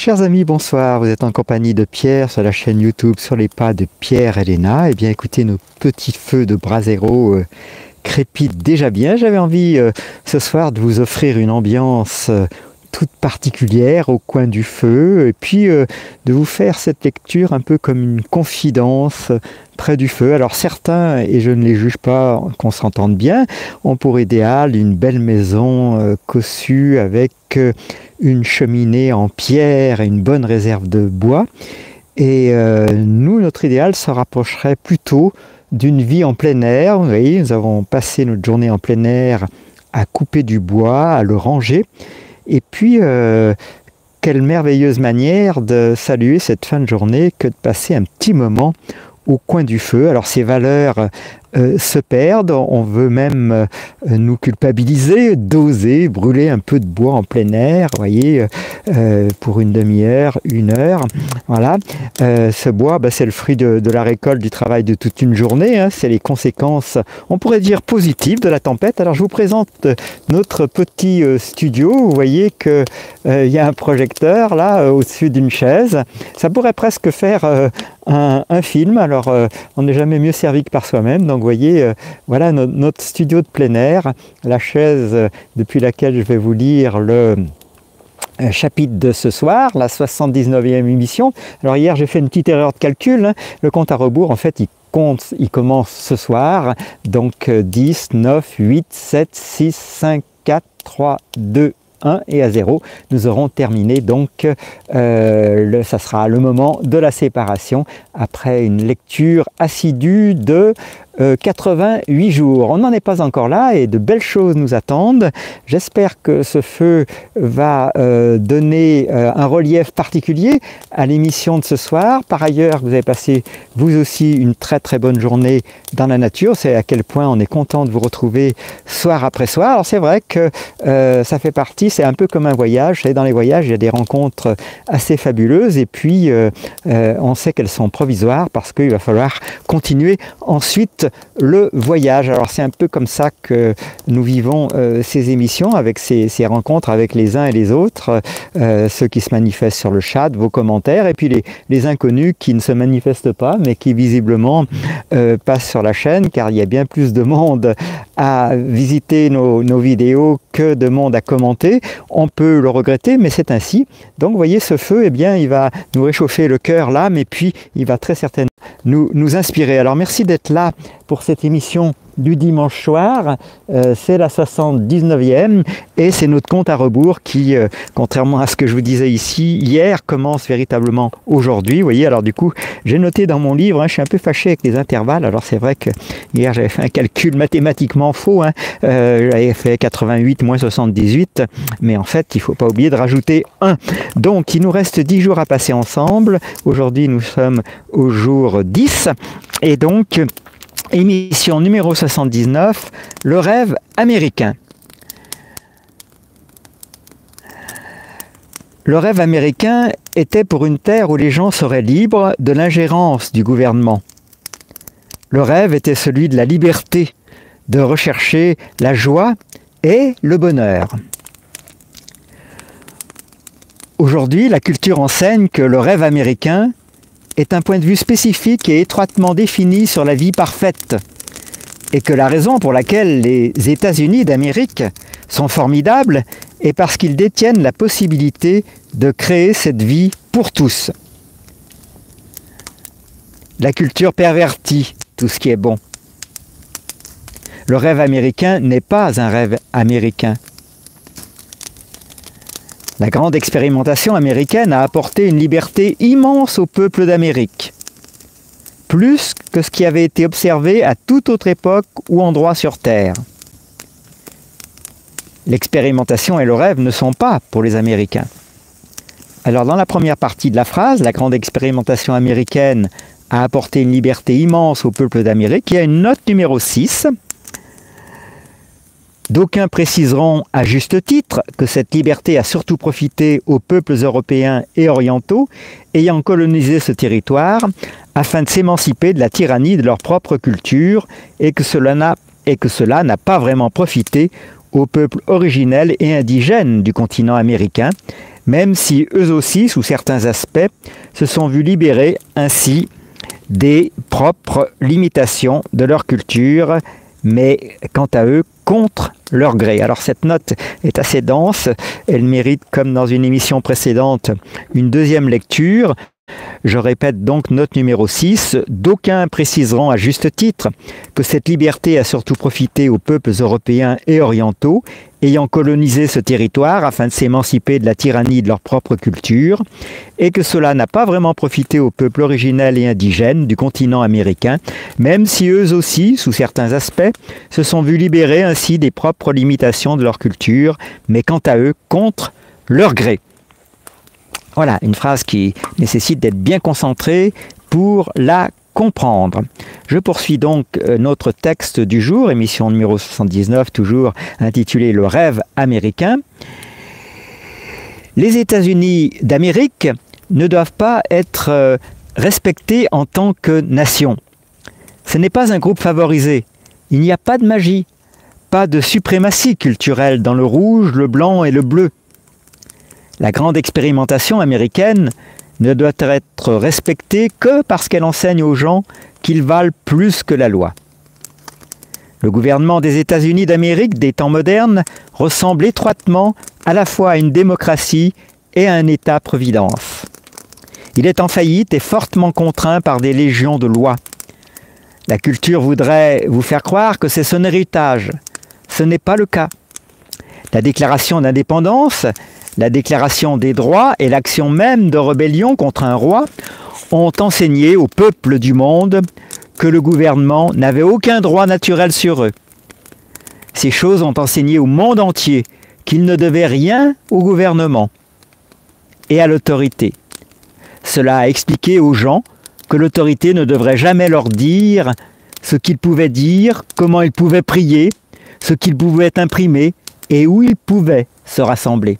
Chers amis, bonsoir. Vous êtes en compagnie de Pierre sur la chaîne YouTube Sur les pas de Pierre et Léna. Eh bien, écoutez, nos petits feux de brasero crépitent déjà bien. J'avais envie ce soir de vous offrir une ambiance toute particulière au coin du feu et puis de vous faire cette lecture un peu comme une confidence près du feu. Alors certains, et je ne les juge pas, qu'on s'entende bien, ont pour idéal une belle maison cossue avec une cheminée en pierre et une bonne réserve de bois. Et nous, notre idéal se rapprocherait plutôt d'une vie en plein air. Vous voyez, nous avons passé notre journée en plein air à couper du bois, à le ranger. Et puis, quelle merveilleuse manière de saluer cette fin de journée que de passer un petit moment au coin du feu. Alors ces valeurs se perdent, on veut même nous culpabiliser, d'oser brûler un peu de bois en plein air, vous voyez, pour une demi-heure, une heure. Voilà, ce bois, c'est le fruit de la récolte du travail de toute une journée, hein. C'est les conséquences, on pourrait dire positives de la tempête. Alors je vous présente notre petit studio. Vous voyez qu'il y a un projecteur là au-dessus d'une chaise. Ça pourrait presque faire un film. Alors on n'est jamais mieux servi que par soi-même. Donc vous voyez, voilà notre studio de plein air, la chaise depuis laquelle je vais vous lire le chapitre de ce soir, la 79e émission. Alors hier j'ai fait une petite erreur de calcul, hein. Le compte à rebours en fait il commence ce soir, donc 10, 9, 8, 7, 6, 5, 4, 3, 2, 1 et à 0. Nous aurons terminé donc, ça sera le moment de la séparation après une lecture assidue de 88 jours. On n'en est pas encore là et de belles choses nous attendent. J'espère que ce feu va donner un relief particulier à l'émission de ce soir. Par ailleurs, vous avez passé vous aussi une très très bonne journée dans la nature. C'est à quel point on est content de vous retrouver soir après soir. Alors c'est vrai que ça fait partie, c'est un peu comme un voyage. Dans les voyages, il y a des rencontres assez fabuleuses et puis on sait qu'elles sont provisoires parce qu'il va falloir continuer ensuite le voyage. Alors c'est un peu comme ça que nous vivons ces émissions, avec ces rencontres avec les uns et les autres, ceux qui se manifestent sur le chat, vos commentaires, et puis les inconnus qui ne se manifestent pas, mais qui visiblement passent sur la chaîne, car il y a bien plus de monde à visiter nos vidéos que de monde à commenter. On peut le regretter, mais c'est ainsi. Donc vous voyez, ce feu, eh bien, il va nous réchauffer le cœur, l'âme, et puis il va très certainement nous inspirer. Alors merci d'être là pour cette émission du dimanche soir. C'est la 79e et c'est notre compte à rebours qui, contrairement à ce que je vous disais ici hier, commence véritablement aujourd'hui. Vous voyez, alors du coup, j'ai noté dans mon livre, hein, je suis un peu fâché avec les intervalles. Alors c'est vrai que hier j'avais fait un calcul mathématiquement faux, hein, j'avais fait 88 moins 78, mais en fait il ne faut pas oublier de rajouter 1. Donc il nous reste 10 jours à passer ensemble. Aujourd'hui nous sommes au jour 10 et donc émission numéro 79, le rêve américain. Le rêve américain était pour une terre où les gens seraient libres de l'ingérence du gouvernement. Le rêve était celui de la liberté, de rechercher la joie et le bonheur. Aujourd'hui, la culture enseigne que le rêve américain est un point de vue spécifique et étroitement défini sur la vie parfaite, et que la raison pour laquelle les États-Unis d'Amérique sont formidables est parce qu'ils détiennent la possibilité de créer cette vie pour tous. La culture pervertit tout ce qui est bon. Le rêve américain n'est pas un rêve américain. La grande expérimentation américaine a apporté une liberté immense au peuple d'Amérique, plus que ce qui avait été observé à toute autre époque ou endroit sur Terre. L'expérimentation et le rêve ne sont pas pour les Américains. Alors dans la première partie de la phrase, la grande expérimentation américaine a apporté une liberté immense au peuple d'Amérique, il y a une note numéro 6. D'aucuns préciseront à juste titre que cette liberté a surtout profité aux peuples européens et orientaux ayant colonisé ce territoire afin de s'émanciper de la tyrannie de leur propre culture et que cela n'a pas vraiment profité aux peuples originels et indigènes du continent américain, même si eux aussi, sous certains aspects, se sont vus libérer ainsi des propres limitations de leur culture, mais quant à eux, contre leur gré. Alors cette note est assez dense, elle mérite, comme dans une émission précédente, une deuxième lecture. Je répète donc note numéro 6. D'aucuns préciseront à juste titre que cette liberté a surtout profité aux peuples européens et orientaux ayant colonisé ce territoire afin de s'émanciper de la tyrannie de leur propre culture, et que cela n'a pas vraiment profité aux peuples originels et indigènes du continent américain, même si eux aussi, sous certains aspects, se sont vus libérer ainsi des propres limitations de leur culture, mais quant à eux, contre leur gré. Voilà, une phrase qui nécessite d'être bien concentrée pour la comprendre. Je poursuis donc notre texte du jour, émission numéro 79, toujours intitulée « Le rêve américain ». Les États-Unis d'Amérique ne doivent pas être respectés en tant que nation. Ce n'est pas un groupe favorisé. Il n'y a pas de magie, pas de suprématie culturelle dans le rouge, le blanc et le bleu. La grande expérimentation américaine ne doit être respectée que parce qu'elle enseigne aux gens qu'ils valent plus que la loi. Le gouvernement des États-Unis d'Amérique des temps modernes ressemble étroitement à la fois à une démocratie et à un État-providence. Il est en faillite et fortement contraint par des légions de lois. La culture voudrait vous faire croire que c'est son héritage. Ce n'est pas le cas. La déclaration d'indépendance, la déclaration des droits et l'action même de rébellion contre un roi ont enseigné au peuple du monde que le gouvernement n'avait aucun droit naturel sur eux. Ces choses ont enseigné au monde entier qu'ils ne devaient rien au gouvernement et à l'autorité. Cela a expliqué aux gens que l'autorité ne devrait jamais leur dire ce qu'ils pouvaient dire, comment ils pouvaient prier, ce qu'ils pouvaient imprimer et où ils pouvaient se rassembler.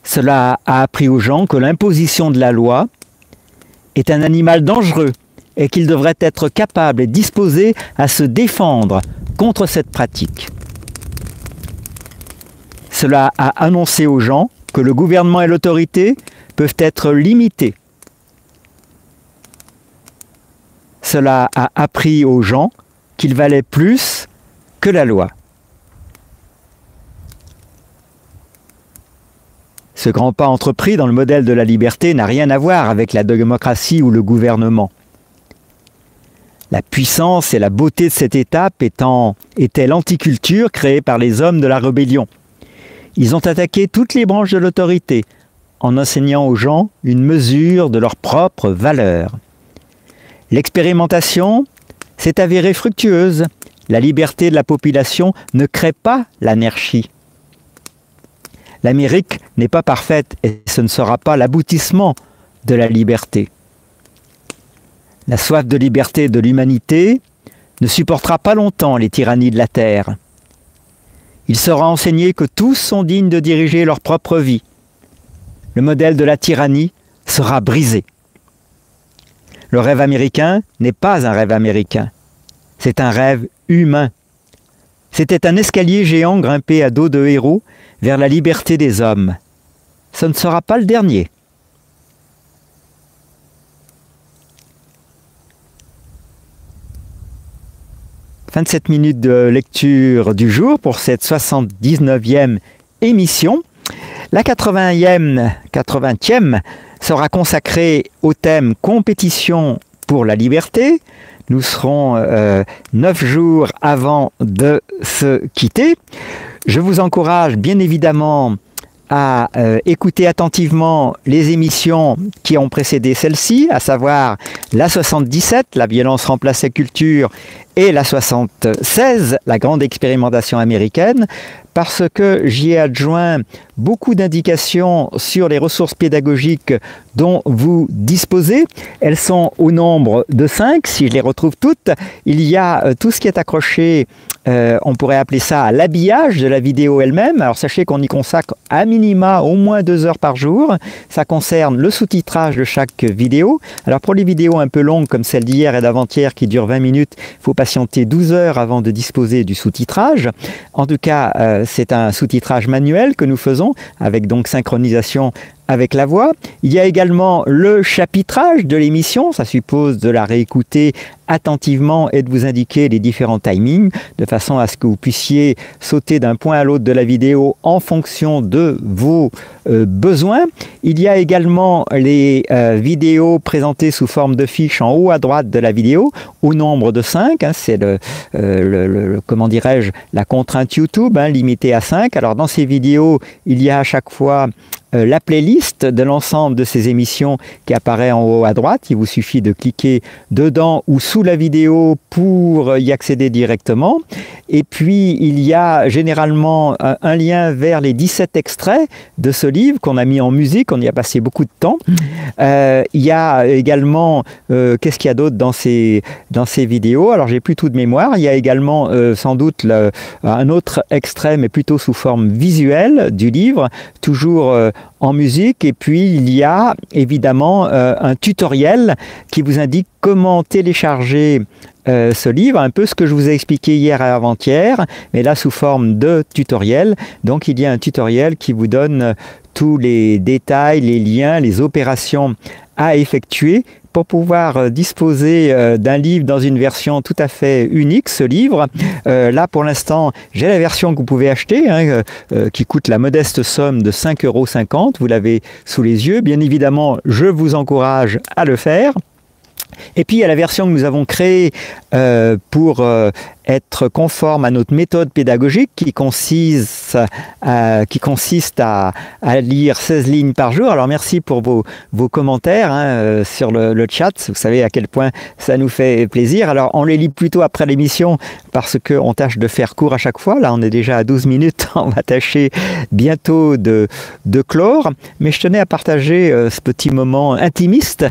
Cela a appris aux gens que l'imposition de la loi est un animal dangereux et qu'ils devraient être capables et disposés à se défendre contre cette pratique. Cela a annoncé aux gens que le gouvernement et l'autorité peuvent être limités. Cela a appris aux gens qu'ils valaient plus que la loi. Ce grand pas entrepris dans le modèle de la liberté n'a rien à voir avec la démocratie ou le gouvernement. La puissance et la beauté de cette étape était l'anticulture créée par les hommes de la rébellion. Ils ont attaqué toutes les branches de l'autorité en enseignant aux gens une mesure de leur propre valeur. L'expérimentation s'est avérée fructueuse. La liberté de la population ne crée pas l'anarchie. L'Amérique n'est pas parfaite et ce ne sera pas l'aboutissement de la liberté. La soif de liberté de l'humanité ne supportera pas longtemps les tyrannies de la terre. Il sera enseigné que tous sont dignes de diriger leur propre vie. Le modèle de la tyrannie sera brisé. Le rêve américain n'est pas un rêve américain. C'est un rêve humain. C'était un escalier géant grimpé à dos de héros vers la liberté des hommes. Ce ne sera pas le dernier. Fin de cette minute de lecture du jour pour cette 79e émission. La 80e sera consacrée au thème compétition pour la liberté. Nous serons 9 jours avant de se quitter. Je vous encourage bien évidemment à écouter attentivement les émissions qui ont précédé celle-ci, à savoir la 77, la violence remplace la culture, et la 76, la grande expérimentation américaine, parce que j'y ai adjoint beaucoup d'indications sur les ressources pédagogiques dont vous disposez. Elles sont au nombre de 5, si je les retrouve toutes. Il y a tout ce qui est accroché, on pourrait appeler ça à l'habillage de la vidéo elle-même. Alors sachez qu'on y consacre à minima au moins 2 heures par jour. Ça concerne le sous-titrage de chaque vidéo. Alors pour les vidéos un peu longues comme celle d'hier et d'avant-hier qui durent 20 minutes, il faut patienter 12 heures avant de disposer du sous-titrage. En tout cas, c'est un sous-titrage manuel que nous faisons avec donc synchronisation avec la voix. Il y a également le chapitrage de l'émission, ça suppose de la réécouter attentivement et de vous indiquer les différents timings, de façon à ce que vous puissiez sauter d'un point à l'autre de la vidéo en fonction de vos besoins. Il y a également les vidéos présentées sous forme de fiches en haut à droite de la vidéo, au nombre de 5, hein, c'est comment dirais-je, la contrainte YouTube, hein, limitée à 5. Alors dans ces vidéos, il y a à chaque fois la playlist de l'ensemble de ces émissions qui apparaît en haut à droite. Il vous suffit de cliquer dedans ou sous la vidéo pour y accéder directement. Et puis, il y a généralement un lien vers les 17 extraits de ce livre qu'on a mis en musique. On y a passé beaucoup de temps. Il y a également, qu'est-ce qu'il y a d'autre dans ces vidéos? Alors, j'ai plus tout de mémoire. Il y a également sans doute un autre extrait, mais plutôt sous forme visuelle du livre, toujours en musique. Et puis, il y a évidemment un tutoriel qui vous indique comment télécharger ce livre, un peu ce que je vous ai expliqué hier et avant-hier, mais là sous forme de tutoriel. Donc il y a un tutoriel qui vous donne tous les détails, les liens, les opérations à effectuer pour pouvoir disposer d'un livre dans une version tout à fait unique, ce livre. Là, pour l'instant, j'ai la version que vous pouvez acheter, hein, qui coûte la modeste somme de 5,50 €. Vous l'avez sous les yeux. Bien évidemment, je vous encourage à le faire. Et puis, il y a la version que nous avons créée pour être conforme à notre méthode pédagogique qui consiste à lire 16 lignes par jour. Alors merci pour vos commentaires hein, sur le chat, vous savez à quel point ça nous fait plaisir. Alors on les lit plutôt après l'émission parce qu'on tâche de faire court à chaque fois. Là on est déjà à 12 minutes, on va tâcher bientôt de clore. Mais je tenais à partager ce petit moment intimiste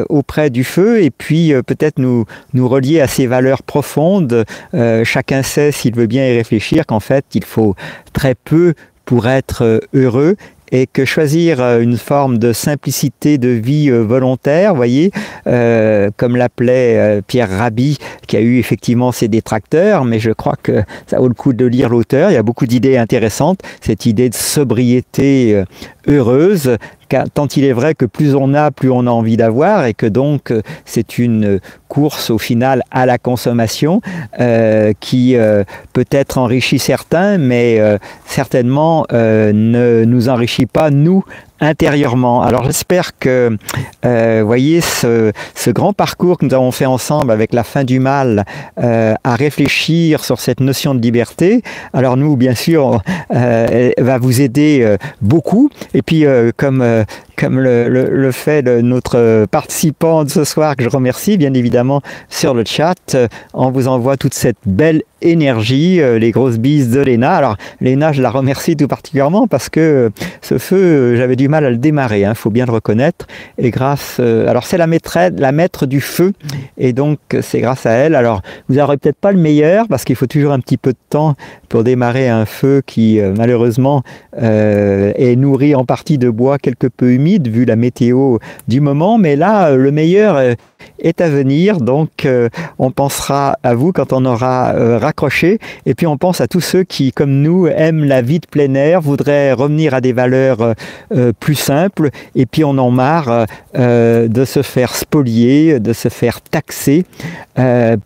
auprès du feu et puis peut-être nous relier à ces valeurs profondes. Chacun sait, s'il veut bien y réfléchir, qu'en fait, il faut très peu pour être heureux et que choisir une forme de simplicité de vie volontaire, vous voyez, comme l'appelait Pierre Rabhi, qui a eu effectivement ses détracteurs, mais je crois que ça vaut le coup de lire l'auteur. Il y a beaucoup d'idées intéressantes, cette idée de sobriété heureuse, tant il est vrai que plus on a, plus on a envie d'avoir, et que donc c'est une course au final à la consommation qui peut-être enrichit certains, mais certainement ne nous enrichit pas, nous, intérieurement. Alors j'espère que, voyez, ce grand parcours que nous avons fait ensemble avec la fin du mal, à réfléchir sur cette notion de liberté, alors nous, bien sûr, va vous aider beaucoup. Et puis, comme le fait de notre participant de ce soir, que je remercie bien évidemment sur le chat, on vous envoie toute cette belle énergie, les grosses bises de Léna. Alors Léna, je la remercie tout particulièrement parce que ce feu, j'avais du mal à le démarrer, hein, faut bien le reconnaître, et grâce, alors c'est la maître du feu, et donc c'est grâce à elle. Alors vous n'aurez peut-être pas le meilleur parce qu'il faut toujours un petit peu de temps pour démarrer un feu qui malheureusement est nourri en partie de bois quelque peu humide vu la météo du moment, mais là le meilleur est à venir, donc on pensera à vous quand on aura raccroché, et puis on pense à tous ceux qui, comme nous, aiment la vie de plein air, voudraient revenir à des valeurs plus simples, et puis on en marre de se faire spolier, de se faire taxer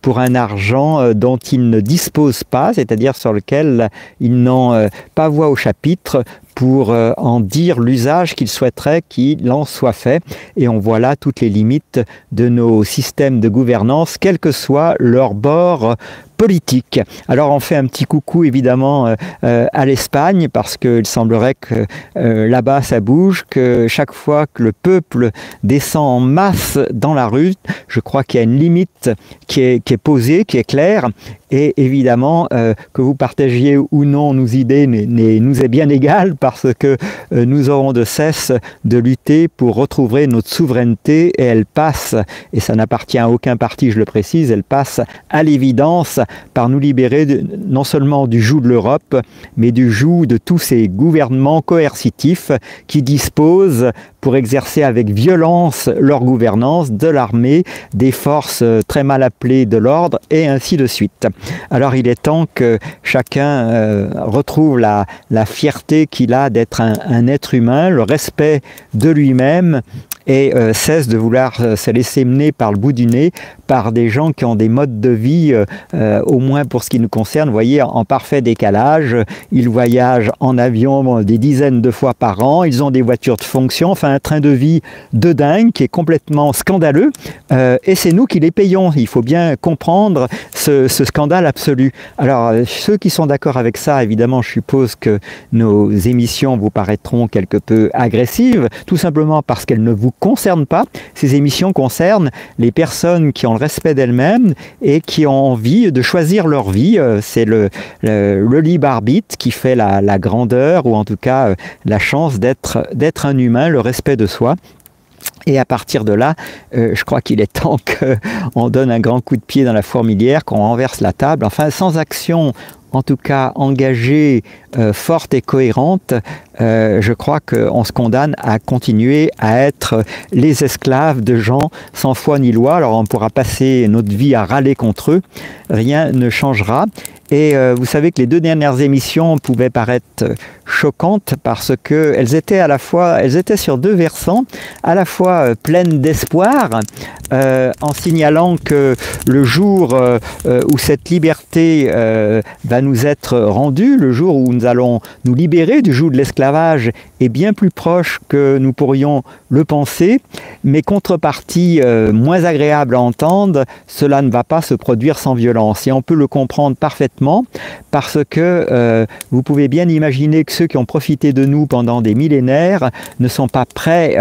pour un argent dont ils ne disposent pas, c'est-à-dire sur lequel ils n'ont pas voix au chapitre pour en dire l'usage qu'ils souhaiteraient qu'il en soit fait. Et on voit là toutes les limites de nos systèmes de gouvernance, quel que soit leur bord politique. Alors on fait un petit coucou évidemment à l'Espagne parce qu'il semblerait que là-bas ça bouge, que chaque fois que le peuple descend en masse dans la rue, je crois qu'il y a une limite qui est posée, qui est claire. Et évidemment, que vous partagiez ou non nos idées nous est bien égal parce que nous aurons de cesse de lutter pour retrouver notre souveraineté et elle passe, et ça n'appartient à aucun parti, je le précise, elle passe à l'évidence par nous libérer non seulement du joug de l'Europe, mais du joug de tous ces gouvernements coercitifs qui disposent pour exercer avec violence leur gouvernance de l'armée, des forces très mal appelées de l'ordre et ainsi de suite. Alors il est temps que chacun retrouve la fierté qu'il a d'être un être humain, le respect de lui-même et cesse de vouloir se laisser mener par le bout du nez par des gens qui ont des modes de vie, au moins pour ce qui nous concerne, vous voyez, en parfait décalage. Ils voyagent en avion des dizaines de fois par an, ils ont des voitures de fonction, enfin un train de vie de dingue qui est complètement scandaleux, et c'est nous qui les payons. Il faut bien comprendre ce scandale absolu. Alors ceux qui sont d'accord avec ça, évidemment, je suppose que nos émissions vous paraîtront quelque peu agressives, tout simplement parce qu'elles ne vous concernent pas. Ces émissions concernent les personnes qui ont le respect d'elles-mêmes et qui ont envie de choisir leur vie. C'est le libre arbitre qui fait la grandeur, ou en tout cas la chance d'être un humain, le respect de soi. Et à partir de là, je crois qu'il est temps qu'on donne un grand coup de pied dans la fourmilière, qu'on renverse la table. Enfin, sans action, en tout cas engagée, forte et cohérente, je crois qu'on se condamne à continuer à être les esclaves de gens sans foi ni loi. Alors on pourra passer notre vie à râler contre eux, rien ne changera. Et vous savez que les 2 dernières émissions pouvaient paraître choquantes parce qu'elles étaient elles étaient sur 2 versants, à la fois pleines d'espoir, en signalant que le jour où cette liberté va nous être rendue, le jour où nous allons nous libérer du joug de l'esclavage, est bien plus proche que nous pourrions le penser, mais contrepartie moins agréable à entendre, cela ne va pas se produire sans violence. Et on peut le comprendre parfaitement parce que vous pouvez bien imaginer que ceux qui ont profité de nous pendant des millénaires ne sont pas prêts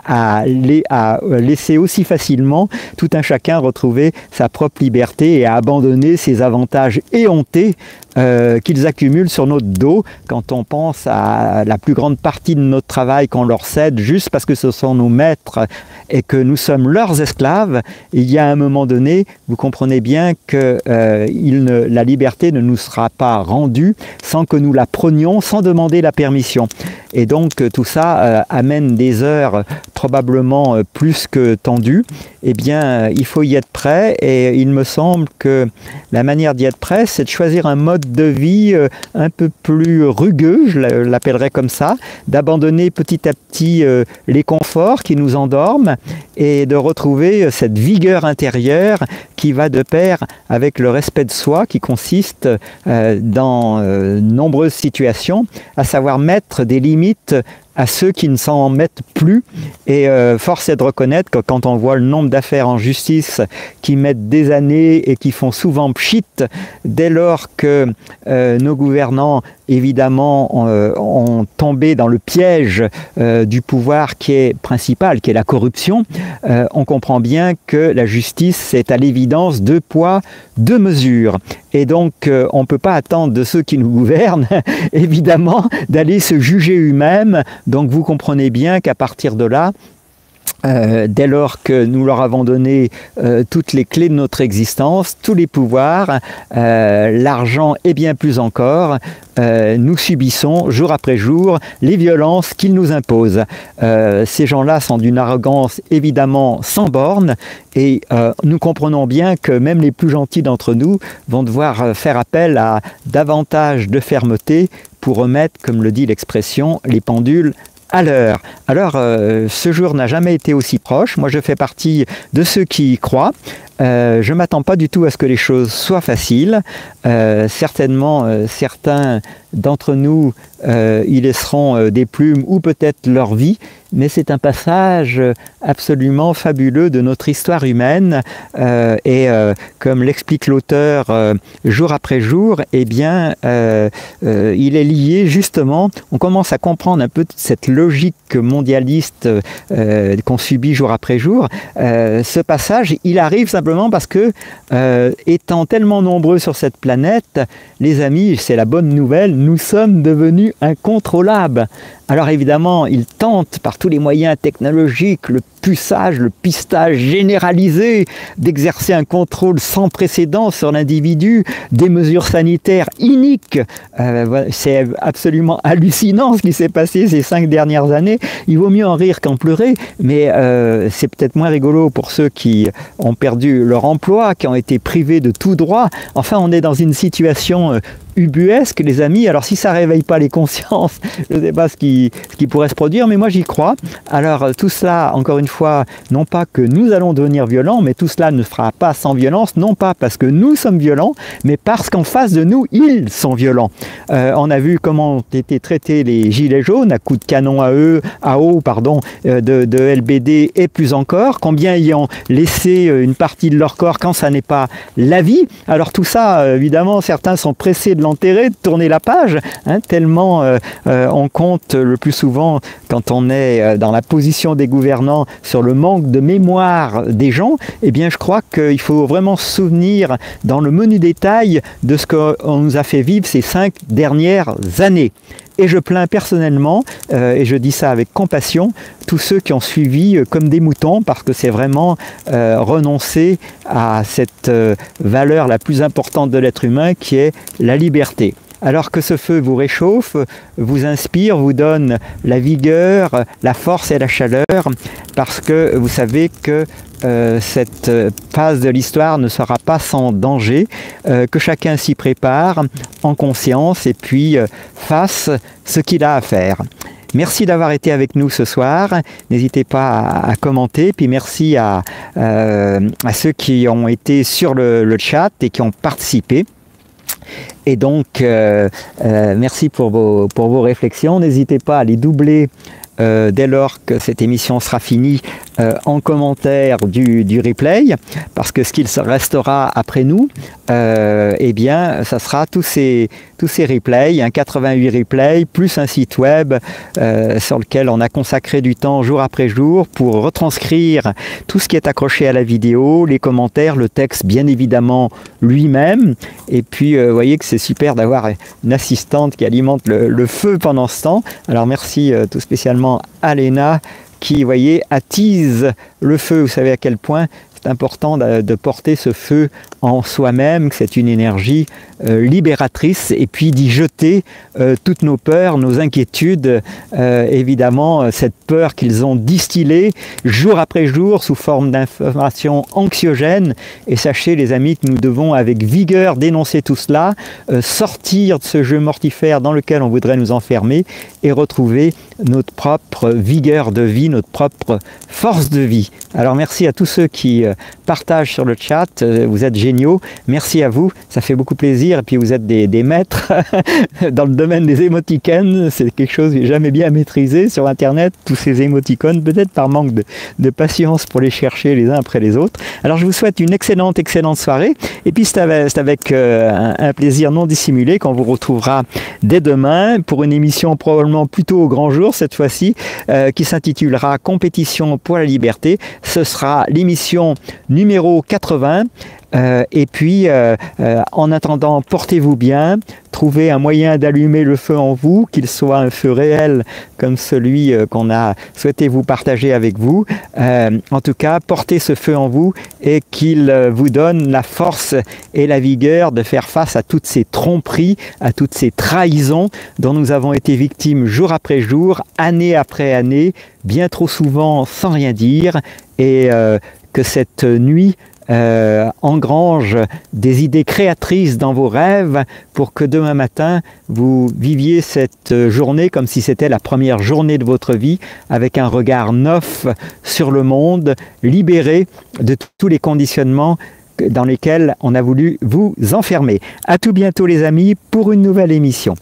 à laisser aussi facilement tout un chacun retrouver sa propre liberté et à abandonner ces avantages éhontés qu'ils accumulent sur notre dos quand on pense à la plus grande partie de notre travail qu'on leur cède juste parce que ce sont nos maîtres et que nous sommes leurs esclaves. Il y a un moment donné, vous comprenez bien que la liberté ne nous sera pas rendue sans que nous la prenions, sans demander la permission. Et donc tout ça amène des heures probablement plus que tendues. Eh bien, il faut y être prêt, et il me semble que la manière d'y être prêt, c'est de choisir un mode de vie un peu plus rugueux, je l'appellerais comme ça, d'abandonner petit à petit les conforts qui nous endorment et de retrouver cette vigueur intérieure qui va de pair avec le respect de soi, qui consiste dans nombreuses situations à savoir mettre des limites à ceux qui ne s'en mettent plus. Et force est de reconnaître que quand on voit le nombre d'affaires en justice qui mettent des années et qui font souvent pchit, dès lors que nos gouvernants évidemment ont tombé dans le piège du pouvoir qui est principal, qui est la corruption, on comprend bien que la justice, c'est à l'évidence 2 poids, 2 mesures. Et donc on ne peut pas attendre de ceux qui nous gouvernent évidemment d'aller se juger eux-mêmes. Donc vous comprenez bien qu'à partir de là, dès lors que nous leur avons donné toutes les clés de notre existence, tous les pouvoirs, l'argent et bien plus encore, nous subissons jour après jour les violences qu'ils nous imposent. Ces gens-là sont d'une arrogance évidemment sans borne, et nous comprenons bien que même les plus gentils d'entre nous vont devoir faire appel à davantage de fermeté pour remettre, comme le dit l'expression, les pendules à l'heure. Alors, ce jour n'a jamais été aussi proche. Moi, je fais partie de ceux qui y croient. Je ne m'attends pas du tout à ce que les choses soient faciles. Certainement, certains d'entre nous y laisseront des plumes ou peut-être leur vie, mais c'est un passage absolument fabuleux de notre histoire humaine et comme l'explique l'auteur jour après jour, eh bien il est lié justement, on commence à comprendre un peu cette logique mondialiste qu'on subit jour après jour. Ce passage, il arrive simplement parce que étant tellement nombreux sur cette planète, les amis, c'est la bonne nouvelle, nous sommes devenus incontrôlables. Alors évidemment, ils tentent par tous les moyens technologiques, le puçage, le pistage généralisé, d'exercer un contrôle sans précédent sur l'individu, des mesures sanitaires iniques. C'est absolument hallucinant ce qui s'est passé ces 5 dernières années. Il vaut mieux en rire qu'en pleurer, mais c'est peut-être moins rigolo pour ceux qui ont perdu leur emploi, qui ont été privés de tout droit. Enfin, on est dans une situation ubuesque, les amis. Alors si ça ne réveille pas les consciences, je ne sais pas ce qui pourrait se produire, mais moi j'y crois. Alors tout cela, encore une fois, non pas que nous allons devenir violents, mais tout cela ne fera pas sans violence, non pas parce que nous sommes violents, mais parce qu'en face de nous, ils sont violents. On a vu comment ont été traités les gilets jaunes à coups de canon à eau, de LBD et plus encore, combien ils ont laissé une partie de leur corps quand ça n'est pas la vie. Alors tout ça, évidemment, certains sont pressés de l'enterrer, de tourner la page, tellement on compte le plus souvent, quand on est dans la position des gouvernants, sur le manque de mémoire des gens. Eh bien, je crois qu'il faut vraiment se souvenir dans le menu détail de ce qu'on nous a fait vivre ces 5 dernières années. Et je plains personnellement, et je dis ça avec compassion, tous ceux qui ont suivi comme des moutons, parce que c'est vraiment renoncer à cette valeur la plus importante de l'être humain, qui est la liberté. Alors que ce feu vous réchauffe, vous inspire, vous donne la vigueur, la force et la chaleur, parce que vous savez que cette phase de l'histoire ne sera pas sans danger, que chacun s'y prépare en conscience et puis fasse ce qu'il a à faire. Merci d'avoir été avec nous ce soir. N'hésitez pas à commenter. Puis merci à ceux qui ont été sur le chat et qui ont participé. Et donc, merci pour vos réflexions. N'hésitez pas à les doubler dès lors que cette émission sera finie en commentaire du replay, parce que ce qu'il restera après nous, eh bien, ça sera tous ces replays, 88 replays, plus un site web sur lequel on a consacré du temps jour après jour pour retranscrire tout ce qui est accroché à la vidéo, les commentaires, le texte bien évidemment lui-même. Et puis, vous voyez que c'est super d'avoir une assistante qui alimente le feu pendant ce temps. Alors merci tout spécialement à Léna, qui, vous voyez, attise le feu. Vous savez à quel point c'est important de porter ce feu en soi-même, que c'est une énergie libératrice, et puis d'y jeter toutes nos peurs, nos inquiétudes, évidemment cette peur qu'ils ont distillée jour après jour sous forme d'informations anxiogènes. Et sachez les amis que nous devons avec vigueur dénoncer tout cela, sortir de ce jeu mortifère dans lequel on voudrait nous enfermer et retrouver notre propre vigueur de vie, notre propre force de vie. Alors merci à tous ceux qui partagent sur le chat, vous êtes géniaux, merci à vous, ça fait beaucoup plaisir, et puis vous êtes des maîtres dans le domaine des émoticônes, c'est quelque chose que j'ai jamais bien maîtrisé sur internet, tous ces émoticônes, peut-être par manque de patience pour les chercher les uns après les autres. Alors je vous souhaite une excellente soirée, et puis c'est avec un plaisir non dissimulé qu'on vous retrouvera dès demain pour une émission probablement plutôt au grand jour cette fois-ci, qui s'intitulera Compétition pour la liberté. Ce sera l'émission numéro 80. Et puis, en attendant, portez-vous bien, trouvez un moyen d'allumer le feu en vous, qu'il soit un feu réel comme celui qu'on a souhaité vous partager avec vous. En tout cas, portez ce feu en vous et qu'il vous donne la force et la vigueur de faire face à toutes ces tromperies, à toutes ces trahisons dont nous avons été victimes jour après jour, année après année, bien trop souvent sans rien dire, et que cette nuit engrange des idées créatrices dans vos rêves pour que demain matin, vous viviez cette journée comme si c'était la première journée de votre vie, avec un regard neuf sur le monde, libéré de tous les conditionnements dans lesquels on a voulu vous enfermer. À tout bientôt les amis pour une nouvelle émission.